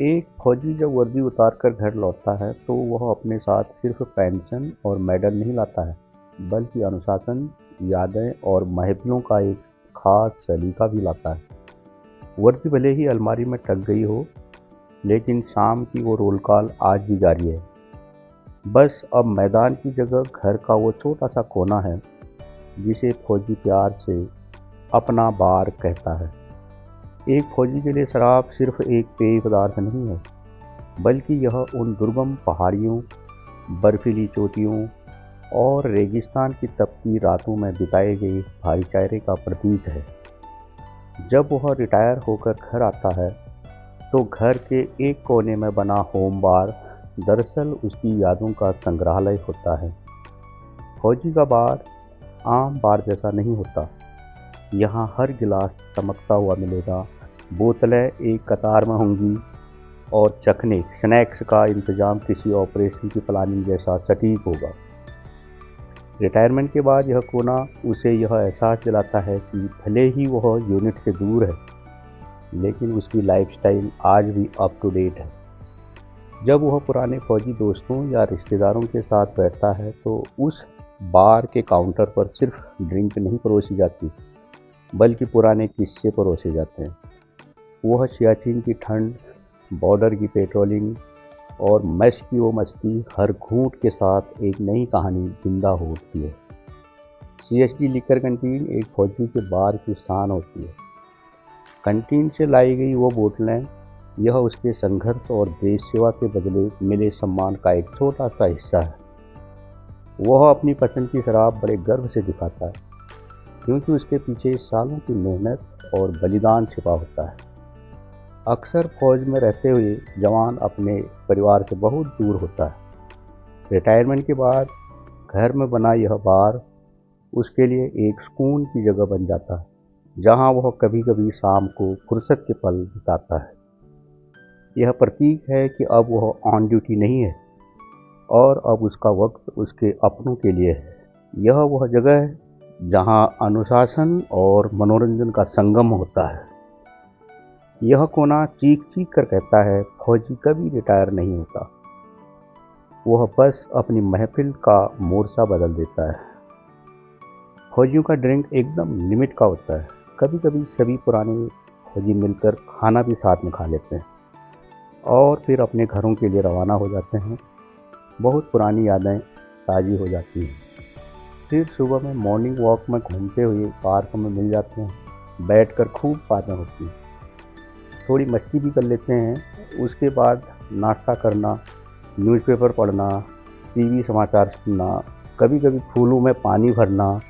एक फौजी जब वर्दी उतार कर घर लौटता है तो वह अपने साथ सिर्फ पेंशन और मेडल नहीं लाता है, बल्कि अनुशासन, यादें और महफिलों का एक खास सलीका भी लाता है। वर्दी भले ही अलमारी में टक गई हो, लेकिन शाम की वो रोल कॉल आज भी जारी है। बस अब मैदान की जगह घर का वो छोटा सा कोना है, जिसे फौजी प्यार से अपना बार कहता है। एक फौजी के लिए शराब सिर्फ एक पेय पदार्थ नहीं है, बल्कि यह उन दुर्गम पहाड़ियों, बर्फीली चोटियों और रेगिस्तान की तपती रातों में बिताए गए भाईचारे का प्रतीक है। जब वह रिटायर होकर घर आता है, तो घर के एक कोने में बना होम बार दरअसल उसकी यादों का संग्रहालय होता है। फौजी का बार आम बार जैसा नहीं होता। यहाँ हर गिलास चमकता हुआ मिलेगा, बोतलें एक कतार में होंगी और चखने स्नैक्स का इंतजाम किसी ऑपरेशन की प्लानिंग जैसा सटीक होगा। रिटायरमेंट के बाद यह कोना उसे यह एहसास दिलाता है कि भले ही वह यूनिट से दूर है, लेकिन उसकी लाइफस्टाइल आज भी अप टू डेट है। जब वह पुराने फौजी दोस्तों या रिश्तेदारों के साथ बैठता है, तो उस बार के काउंटर पर सिर्फ ड्रिंक नहीं परोसी जाती, बल्कि पुराने किस्से परोसे जाते हैं। वह सियाचिन की ठंड, बॉर्डर की पेट्रोलिंग और मैस की वो मस्ती हर घूंट के साथ एक नई कहानी जिंदा हो उठती है। सीएसडी लिकर कैंटीन एक फौजी के बार की शान होती है। कैंटीन से लाई गई वो बोतलें, यह उसके संघर्ष और देश सेवा के बदले मिले सम्मान का एक छोटा सा हिस्सा है। वह अपनी पसंद की शराब बड़े गर्व से दिखाता है, क्योंकि उसके पीछे सालों की मेहनत और बलिदान छिपा होता है। अक्सर फौज में रहते हुए जवान अपने परिवार से बहुत दूर होता है। रिटायरमेंट के बाद घर में बना यह बार उसके लिए एक सुकून की जगह बन जाता है, जहां वह कभी कभी शाम को फुर्सत के पल बिताता है। यह प्रतीक है कि अब वह ऑन ड्यूटी नहीं है और अब उसका वक्त उसके अपनों के लिए है। यह वह जगह है जहां अनुशासन और मनोरंजन का संगम होता है। यह कोना चीख चीख कर कहता है, फौजी कभी रिटायर नहीं होता, वह बस अपनी महफिल का मोर्चा बदल देता है। फौजियों का ड्रिंक एकदम लिमिट का होता है। कभी कभी सभी पुराने फौजी मिलकर खाना भी साथ में खा लेते हैं और फिर अपने घरों के लिए रवाना हो जाते हैं। बहुत पुरानी यादें ताज़ी हो जाती हैं। फिर सुबह में मॉर्निंग वॉक में घूमते हुए पार्क में मिल जाते हैं। बैठकर खूब बातें होती हैं, थोड़ी मस्ती भी कर लेते हैं। उसके बाद नाश्ता करना, न्यूज़पेपर पढ़ना, टीवी समाचार सुनना, कभी कभी फूलों में पानी भरना,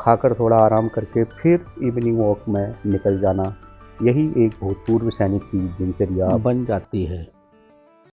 खाकर थोड़ा आराम करके फिर इवनिंग वॉक में निकल जाना, यही एक भूतपूर्व सैनिक की दिनचर्या बन जाती है।